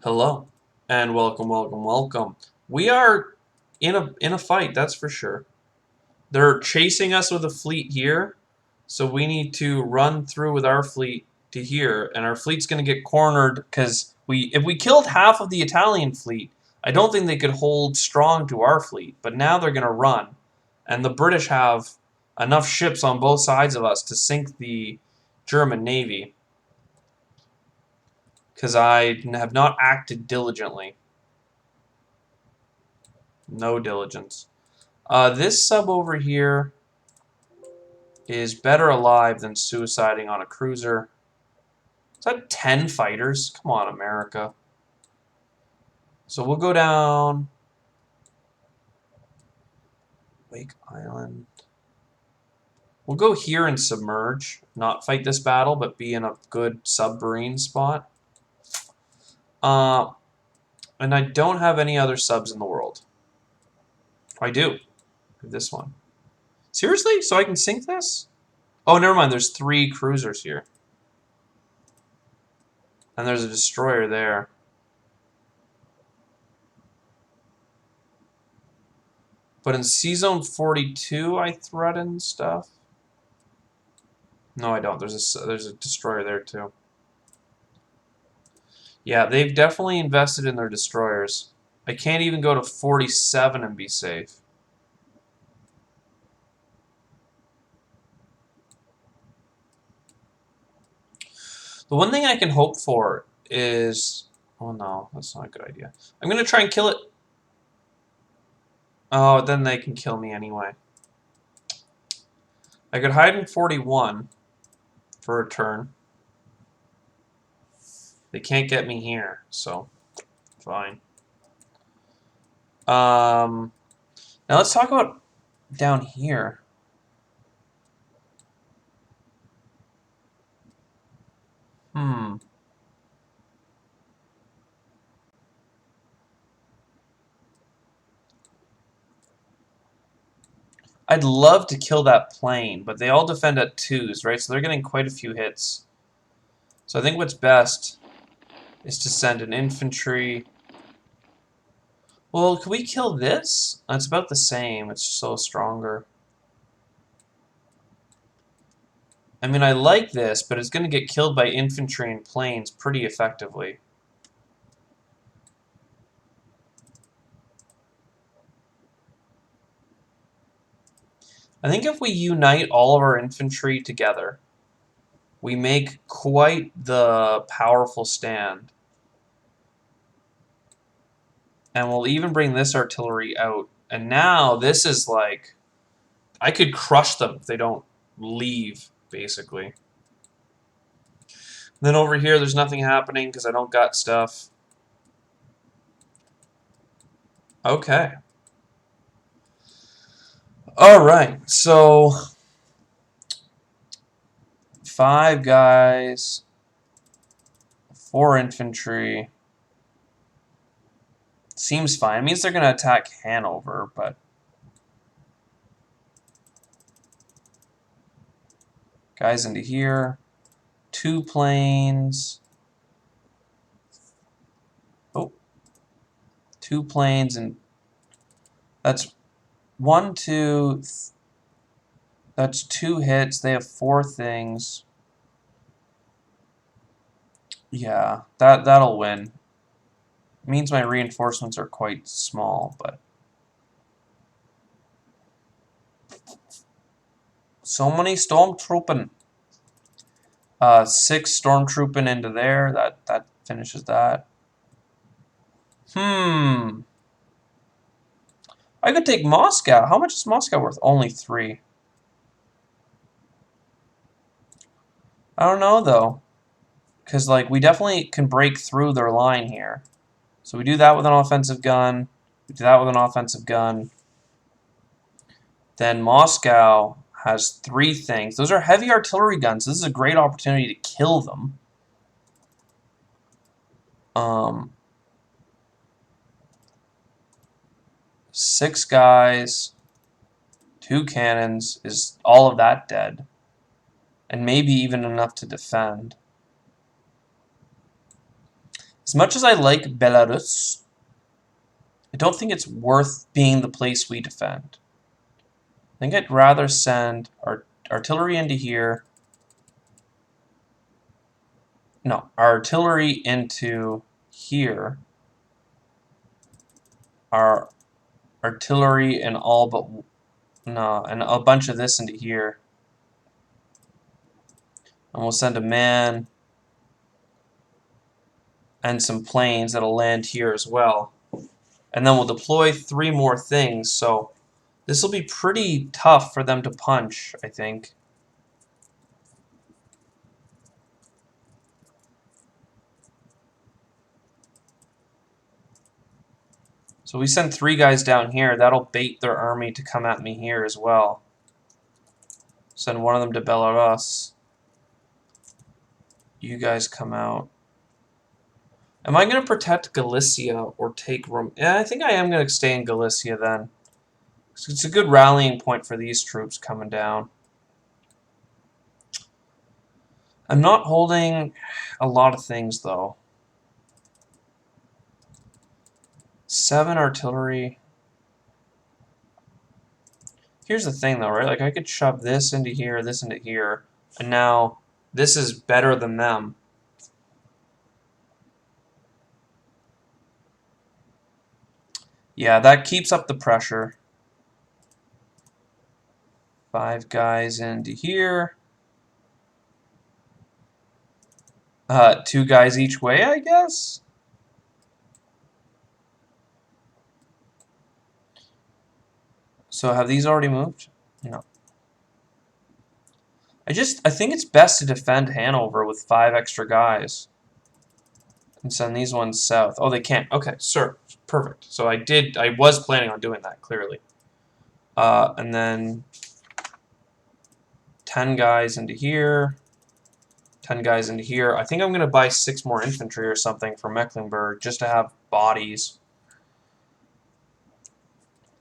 Hello, and welcome, welcome, welcome. We are in a fight, that's for sure. They're chasing us with a fleet here, so we need to run through with our fleet to here, and our fleet's going to get cornered because if we killed half of the Italian fleet, I don't think they could hold strong to our fleet. But now they're going to run, and the British have enough ships on both sides of us to sink the German navy because I have not acted diligently. No diligence. This sub over here is better alive than suiciding on a cruiser. Is that 10 fighters? Come on, America. So we'll go down Wake Island. We'll go here and submerge. Not fight this battle, but be in a good submarine spot. And I don't have any other subs in the world. I do. This one. Seriously? So I can sink this? Oh, never mind. There's 3 cruisers here. And there's a destroyer there. But in C-Zone 42, I threaten stuff. No, I don't. There's a destroyer there, too. Yeah, they've definitely invested in their destroyers. I can't even go to 47 and be safe. The one thing I can hope for is... Oh, no. That's not a good idea. I'm going to try and kill it. Oh, then they can kill me anyway. I could hide in 41 for a turn. They can't get me here, so fine. Now let's talk about down here. I'd love to kill that plane, but they all defend at 2s, right? So they're getting quite a few hits. So I think what's best is to send an infantry. Well, can we kill this? It's about the same. It's so stronger. I mean, I like this, but it's going to get killed by infantry and planes pretty effectively. I think if we unite all of our infantry together, we make quite the powerful stand. And we'll even bring this artillery out. And now this is like... I could crush them if they don't leave, basically. Then over here, there's nothing happening because I don't got stuff. Okay. Alright, so... 5 guys... 4 infantry... Seems fine. It means they're going to attack Hanover, but... Guys into here. 2 planes. Oh. 2 planes and... That's 1, 2... That's 2 hits. They have 4 things. Yeah, that'll win. It means my reinforcements are quite small, but... So many stormtrooping. 6 stormtrooping into there. That finishes that. I could take Moscow. How much is Moscow worth? Only 3. I don't know, though. Because, like, we definitely can break through their line here. So we do that with an offensive gun. We do that with an offensive gun. Then Moscow has 3 things. Those are heavy artillery guns. This is a great opportunity to kill them. 6 guys, 2 cannons. Is all of that dead? And maybe even enough to defend. As much as I like Belarus, I don't think it's worth being the place we defend. I think I'd rather send our artillery into here. No, our artillery into here. Our artillery and all but... No, and a bunch of this into here. And we'll send a man and some planes that'll land here as well. And then we'll deploy 3 more things, so this will be pretty tough for them to punch, I think. So we send 3 guys down here. That'll bait their army to come at me here as well. Send one of them to Belarus. You guys come out. Am I going to protect Galicia or take Rome? Yeah, I think I am going to stay in Galicia then. It's a good rallying point for these troops coming down. I'm not holding a lot of things, though. 7 artillery. Here's the thing, though, right? Like, I could shove this into here, and now this is better than them. Yeah, that keeps up the pressure. 5 guys into here. 2 guys each way, I guess? So have these already moved? No. I think it's best to defend Hanover with 5 extra guys. And send these ones south. Oh, they can't. Okay, sir. Perfect. So I was planning on doing that, clearly. And then 10 guys into here. 10 guys into here. I think I'm going to buy 6 more infantry or something for Mecklenburg just to have bodies.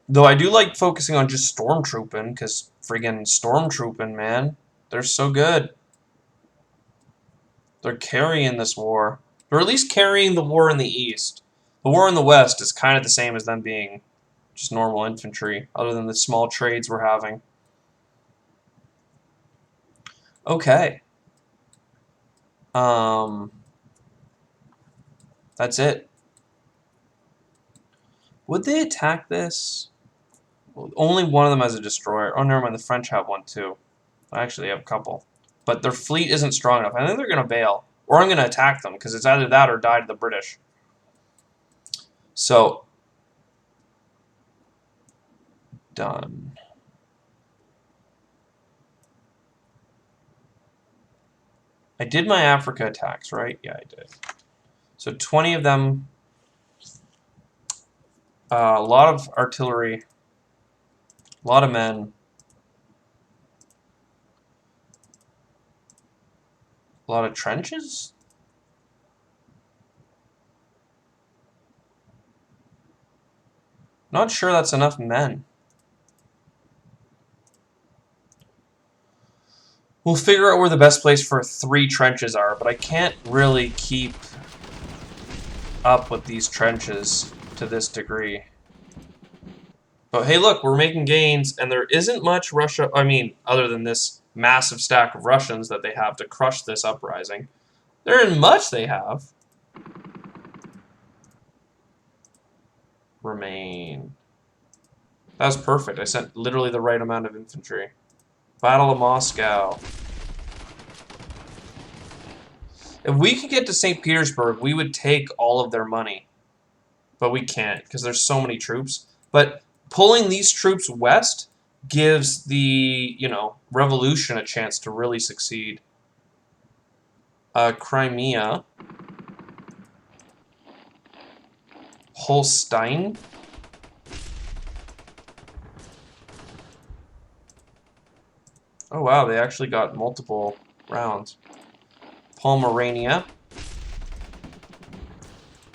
Though I do like focusing on just stormtrooping, because friggin' stormtrooping, man. They're so good. They're carrying this war. Or at least carrying the war in the East. The war in the West is kind of the same as them being just normal infantry, other than the small trades we're having. Okay. That's it. Would they attack this? Well, only one of them has a destroyer. Oh, never mind. The French have one, too. I actually have a couple. But their fleet isn't strong enough. I think they're going to bail. Or I'm going to attack them, because it's either that or die to the British. So, done. I did my Africa attacks, right? Yeah, I did. So 20 of them. A lot of artillery. A lot of men. A lot of trenches? Not sure that's enough men. We'll figure out where the best place for 3 trenches are, but I can't really keep up with these trenches to this degree. But hey, look, we're making gains, and there isn't much Russia, other than this massive stack of Russians that they have to crush this uprising. There isn't much they have. Remain. That was perfect. I sent literally the right amount of infantry. Battle of Moscow. If we could get to St. Petersburg, we would take all of their money. But we can't, because there's so many troops. But pulling these troops west gives the, revolution a chance to really succeed. Crimea. Holstein. Oh wow, they actually got multiple rounds. Pomerania.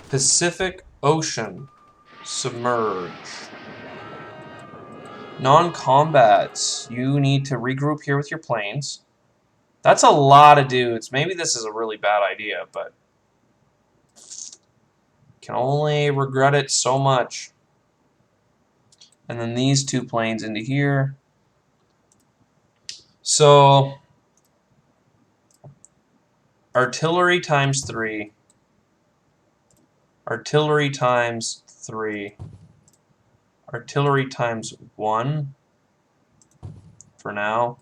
Pacific Ocean. Submerge. Non-combats. You need to regroup here with your planes. That's a lot of dudes. Maybe this is a really bad idea, but Can only regret it so much. And then these 2 planes into here. So, artillery times 3. Artillery times 3. Artillery times 1 for now.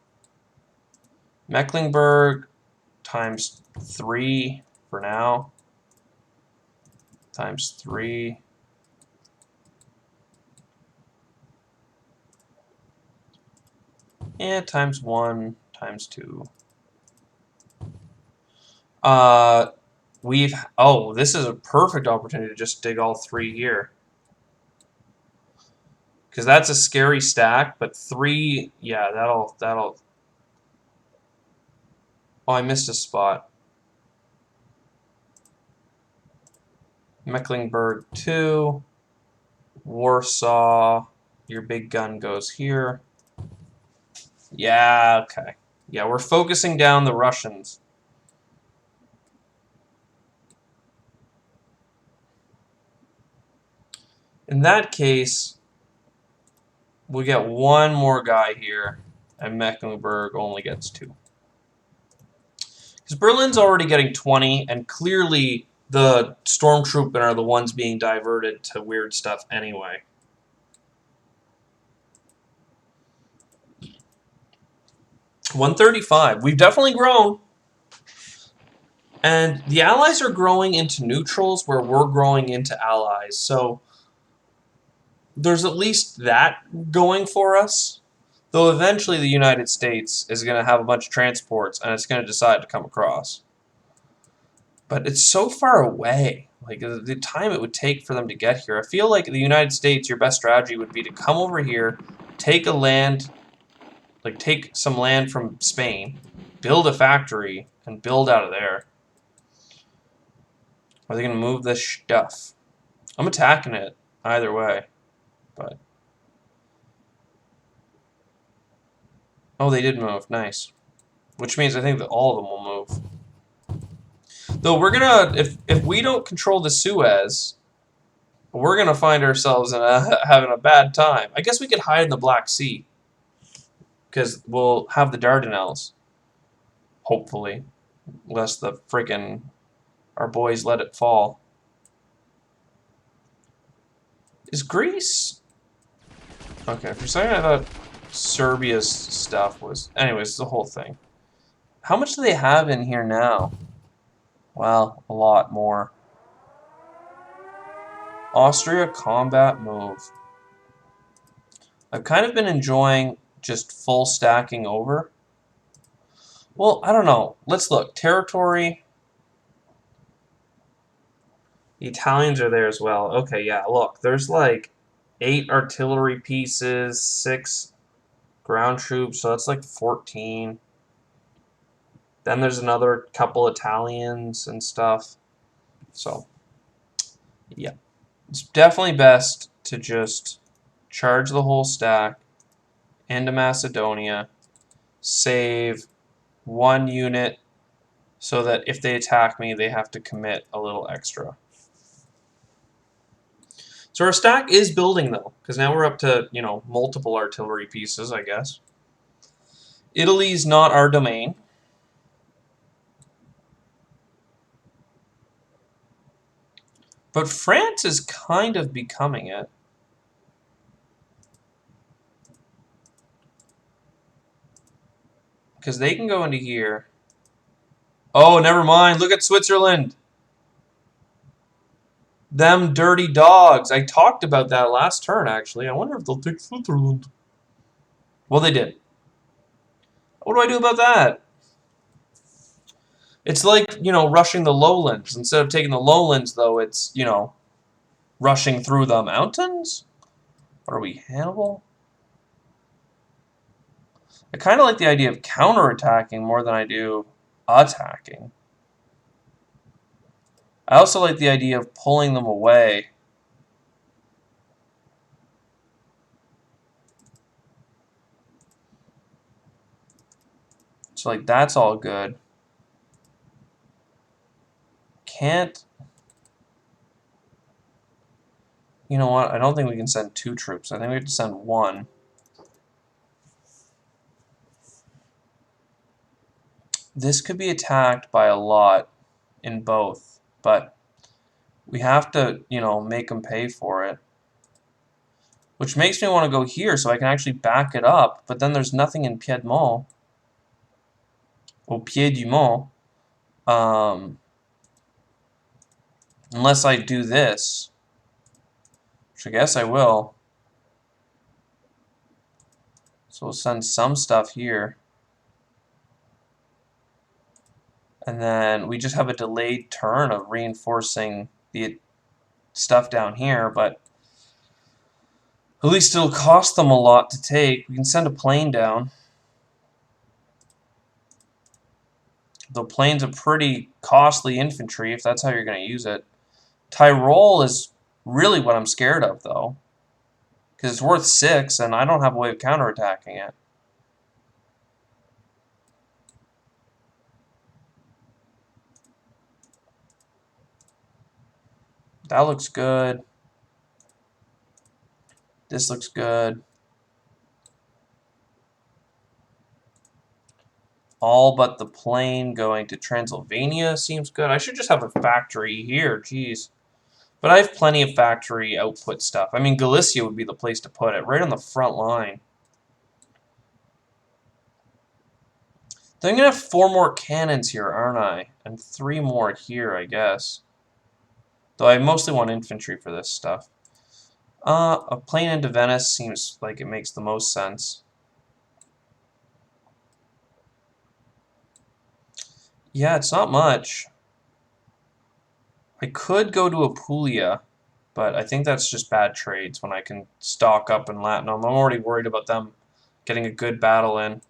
Mecklenburg times 3 for now. Times 3. And times 1 times 2. This is a perfect opportunity to just dig all 3 here. Because that's a scary stack, but 3, yeah, that'll... Oh, I missed a spot. Mecklenburg 2. Warsaw. Your big gun goes here. Yeah, okay. Yeah, we're focusing down the Russians. In that case, we get 1 more guy here, and Mecklenburg only gets 2. Because Berlin's already getting 20, and clearly the stormtrooper are the ones being diverted to weird stuff anyway. $135. We've definitely grown. And the allies are growing into neutrals where we're growing into allies. So there's at least that going for us. Though eventually the United States is going to have a bunch of transports and it's going to decide to come across. But it's so far away. Like, the time it would take for them to get here. I feel like the United States, your best strategy would be to come over here, take a land, like take some land from Spain, build a factory, and build out of there. Are they going to move this stuff? I'm attacking it either way. But oh, they did move. Nice. Which means I think that all of them will move. Though we're gonna, if we don't control the Suez, we're gonna find ourselves in having a bad time. I guess we could hide in the Black Sea, because we'll have the Dardanelles. Hopefully, unless the friggin' our boys let it fall. Is Greece? Okay, for a second I thought Serbia's stuff was. Anyways, the whole thing. How much do they have in here now? Well, a lot more. Austria combat move. I've kind of been enjoying just full stacking over. Well, I don't know. Let's look. Territory. The Italians are there as well. Okay, yeah, look. There's like 8 artillery pieces, 6 ground troops, so that's like 14. Then there's another couple Italians and stuff. So, yeah. It's definitely best to just charge the whole stack into Macedonia, save 1 unit so that if they attack me, they have to commit a little extra. So our stack is building, though, because now we're up to, you know, multiple artillery pieces, I guess. Italy's not our domain. But France is kind of becoming it. Because they can go into here. Oh, never mind. Look at Switzerland. Them dirty dogs. I talked about that last turn, actually. I wonder if they'll take Switzerland. Well, they did. What do I do about that? It's like, you know, rushing the lowlands. Instead of taking the lowlands, though, it's, you know, rushing through the mountains? What are we, Hannibal? I kind of like the idea of counterattacking more than I do attacking. I also like the idea of pulling them away. So, like, that's all good. Can't... You know what? I don't think we can send 2 troops. I think we have to send 1. This could be attacked by a lot in both, but we have to, you know, make them pay for it. Which makes me want to go here so I can actually back it up, but then there's nothing in Piedmont. Au pied du mont. Unless I do this. Which I guess I will. So we'll send some stuff here. And then we just have a delayed turn of reinforcing the stuff down here, but at least it'll cost them a lot to take. We can send a plane down. Though plane's a pretty costly infantry if that's how you're going to use it. Tyrol is really what I'm scared of, though. Because it's worth 6, and I don't have a way of counterattacking it. That looks good. This looks good. All but the plane going to Transylvania seems good. I should just have a factory here, jeez. But I have plenty of factory output stuff. I mean, Galicia would be the place to put it, right on the front line. Then I'm going to have 4 more cannons here, aren't I? And 3 more here, I guess. Though I mostly want infantry for this stuff. A plane into Venice seems like it makes the most sense. Yeah, it's not much. I could go to Apulia, but I think that's just bad trades when I can stock up in Latinum. I'm already worried about them getting a good battle in.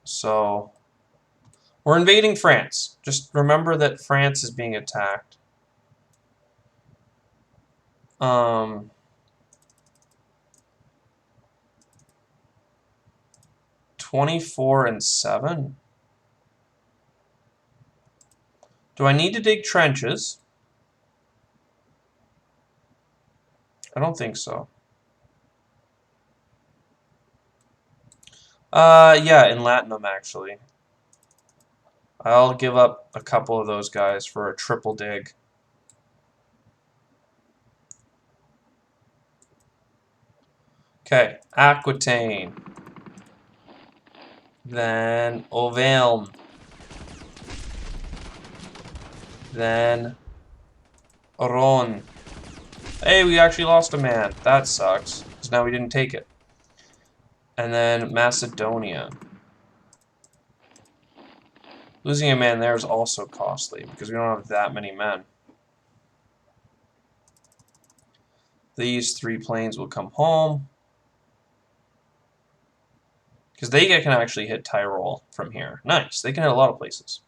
So, we're invading France. Just remember that France is being attacked. 24 and 7. Do I need to dig trenches? I don't think so. Yeah, in Latinum, actually. I'll give up a couple of those guys for a triple dig. Okay, Aquitaine. Then Auvergne. Then Oron. Hey, we actually lost a man. That sucks, because now we didn't take it. And then Macedonia. Losing a man there is also costly, because we don't have that many men. These 3 planes will come home. Because they can actually hit Tyrol from here. Nice. They can hit a lot of places.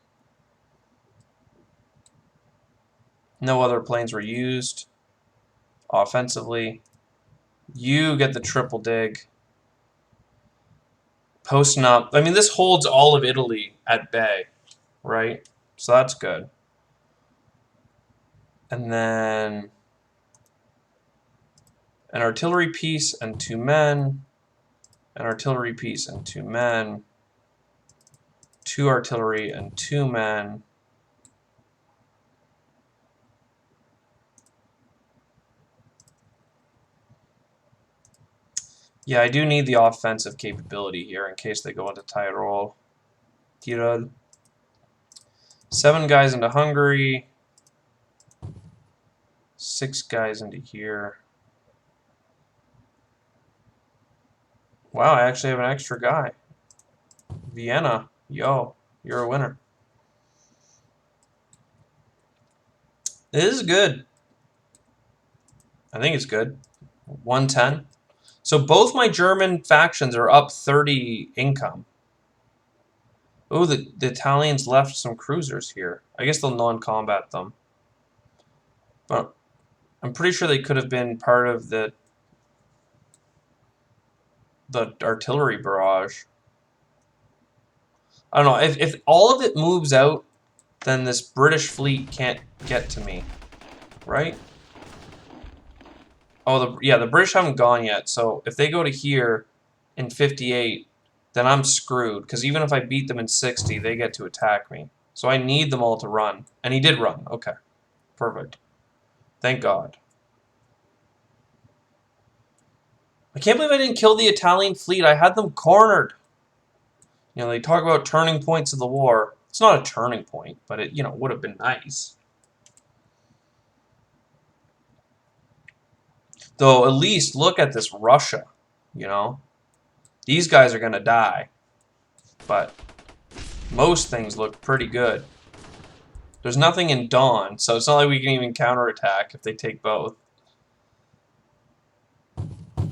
No other planes were used offensively. You get the triple dig. Posting up. I mean, this holds all of Italy at bay, right? So that's good. And then an artillery piece and 2 men. An artillery piece and 2 men. 2 artillery and 2 men. Yeah, I do need the offensive capability here in case they go into Tyrol. 7 guys into Hungary. 6 guys into here. Wow, I actually have an extra guy. Vienna. Yo, you're a winner. It is good. I think it's good. 110. So both my German factions are up 30 income. Oh, the Italians left some cruisers here. I guess they'll non-combat them. But I'm pretty sure they could have been part of the artillery barrage. I don't know. If all of it moves out, then this British fleet can't get to me. Right? Oh, yeah, the British haven't gone yet. So if they go to here in 58, then I'm screwed. Because even if I beat them in 60, they get to attack me. So I need them all to run. And he did run. Okay. Perfect. Thank God. I can't believe I didn't kill the Italian fleet. I had them cornered. You know, they talk about turning points of the war. It's not a turning point, but it, would have been nice. Though, at least look at this Russia, you know? These guys are going to die. But most things look pretty good. There's nothing in Dawn, so it's not like we can even counterattack if they take both.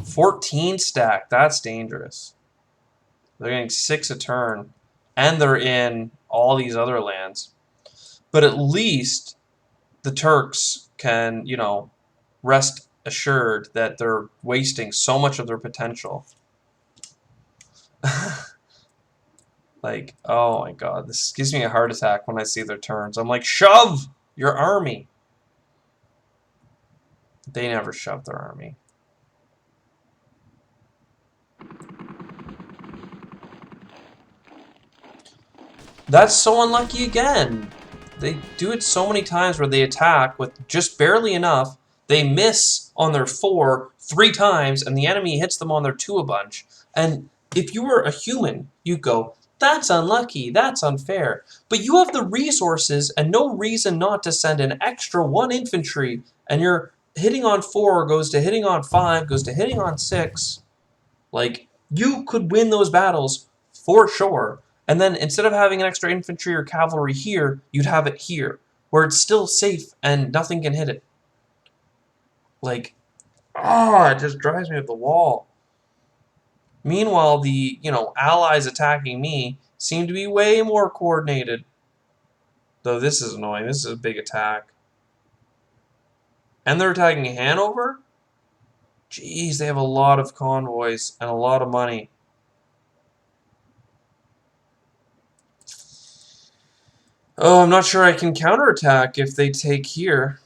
14 stack, that's dangerous. They're getting 6 a turn, and they're in all these other lands. But at least the Turks can, rest assured that they're wasting so much of their potential. Like, oh my god, this gives me a heart attack when I see their turns. I'm like, shove your army. They never shove their army. That's so unlucky again. They do it so many times where they attack with just barely enough. They miss on their 4 3 times, and the enemy hits them on their 2 a bunch. And if you were a human, you'd go, that's unlucky, that's unfair. But you have the resources and no reason not to send an extra 1 infantry, and you're hitting on 4, goes to hitting on 5, goes to hitting on 6. Like, you could win those battles for sure. And then instead of having an extra infantry or cavalry here, you'd have it here, where it's still safe and nothing can hit it. Like, it just drives me up the wall. Meanwhile, the, allies attacking me seem to be way more coordinated. Though this is annoying. This is a big attack. And they're attacking Hanover? Jeez, they have a lot of convoys and a lot of money. Oh, I'm not sure I can counterattack if they take here.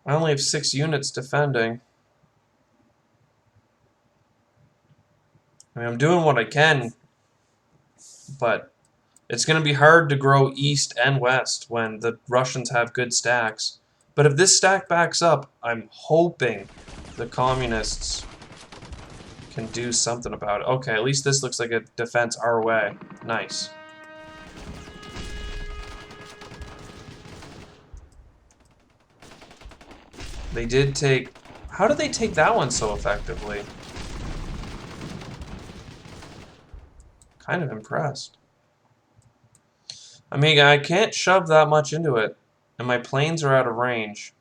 I only have 6 units defending. I mean, I'm doing what I can, but it's going to be hard to grow east and west when the Russians have good stacks. But if this stack backs up, I'm hoping the communists can do something about it. Okay, at least this looks like a defense our way. Nice. They did take... How did they take that one so effectively? Kind of impressed. I mean, I can't shove that much into it, and my planes are out of range.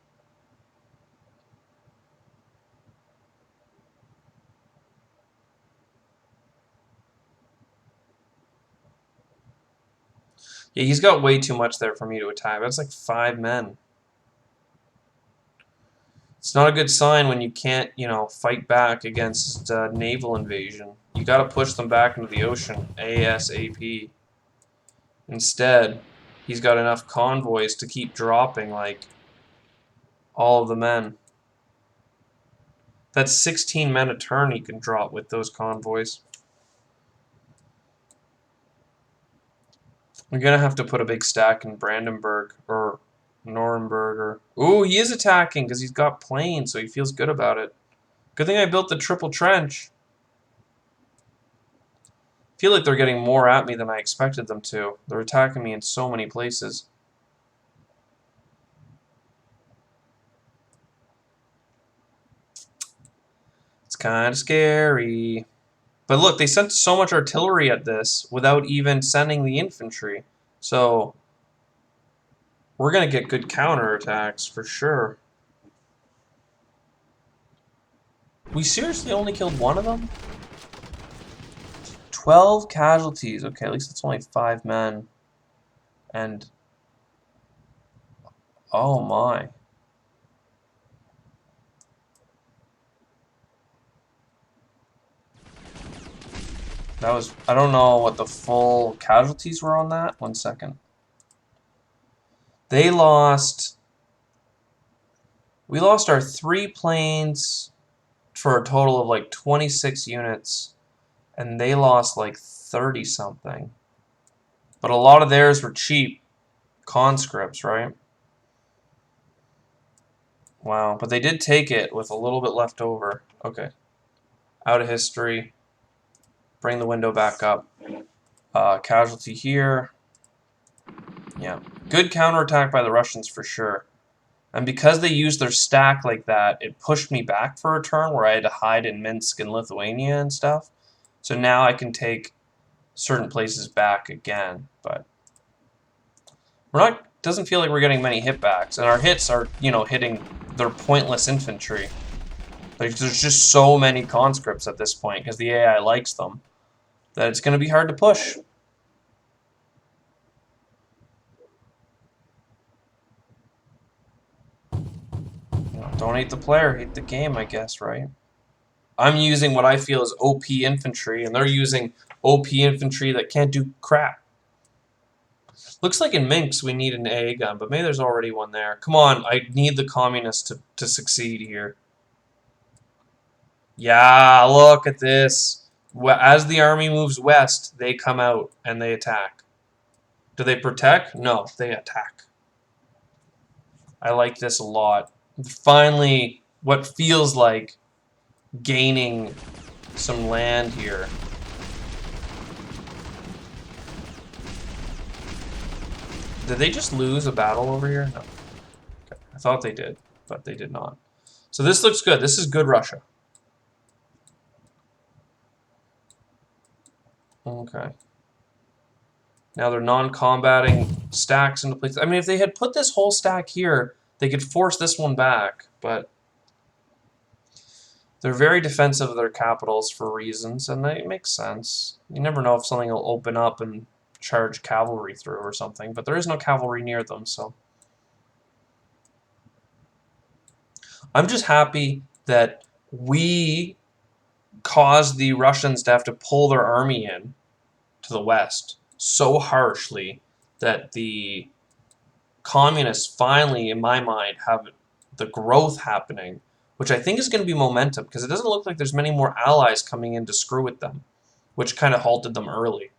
Yeah, he's got way too much there for me to attack. That's like 5 men. It's not a good sign when you can't, fight back against naval invasion. You gotta push them back into the ocean ASAP. Instead, he's got enough convoys to keep dropping, like, all of the men. That's 16 men a turn he can drop with those convoys. We're gonna have to put a big stack in Brandenburg, or Nuremberg, or... Ooh, he is attacking because he's got planes, so he feels good about it. Good thing I built the triple trench. I feel like they're getting more at me than I expected them to. They're attacking me in so many places. It's kind of scary. But look, they sent so much artillery at this without even sending the infantry. So we're going to get good counterattacks for sure. We seriously only killed 1 of them? 12 casualties. Okay, at least it's only 5 men. And... oh my. That was... I don't know what the full casualties were on that. 1 second. They lost... We lost our 3 planes... for a total of like 26 units, and they lost like 30 something. But a lot of theirs were cheap conscripts, right? Wow, but they did take it with a little bit left over. Okay. Out of history. Bring the window back up. Casualty here. Yeah. Good counterattack by the Russians for sure. And because they used their stack like that, it pushed me back for a turn where I had to hide in Minsk and Lithuania and stuff. So now I can take certain places back again, but we're not. Doesn't feel like we're getting many hitbacks, and our hits are, you know, hitting their pointless infantry. Like, there's just so many conscripts at this point because the AI likes them that it's going to be hard to push. You know, don't hate the player, hate the game, I guess, right? I'm using what I feel is OP infantry, and they're using OP infantry that can't do crap. Looks like in Minsk we need an AA gun, but maybe there's already one there. Come on, I need the communists to succeed here. Yeah, look at this. As the army moves west, they come out and they attack. Do they protect? No, they attack. I like this a lot. Finally, what feels like gaining some land here. Did they just lose a battle over here? No. Okay. I thought they did, but they did not. So this looks good. This is good Russia. Okay. Now they're non-combating stacks into place. I mean, if they had put this whole stack here, they could force this one back, but they're very defensive of their capitals for reasons, and it makes sense. You never know if something will open up and charge cavalry through or something, but there is no cavalry near them, so. I'm just happy that we caused the Russians to have to pull their army in to the west so harshly that the communists finally, in my mind, have the growth happening, which I think is going to be momentum, because it doesn't look like there's many more allies coming in to screw with them, which kind of halted them early.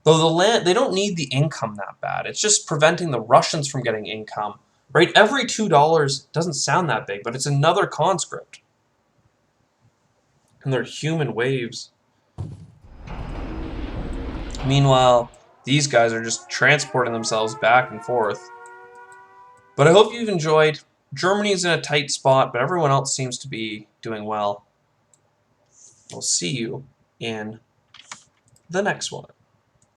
Though the land, they don't need the income that bad. It's just preventing the Russians from getting income. Right? Every $2 doesn't sound that big, but it's another conscript. And they're human waves. Meanwhile, these guys are just transporting themselves back and forth. But I hope you've enjoyed. Germany's in a tight spot, but everyone else seems to be doing well. We'll see you in the next one.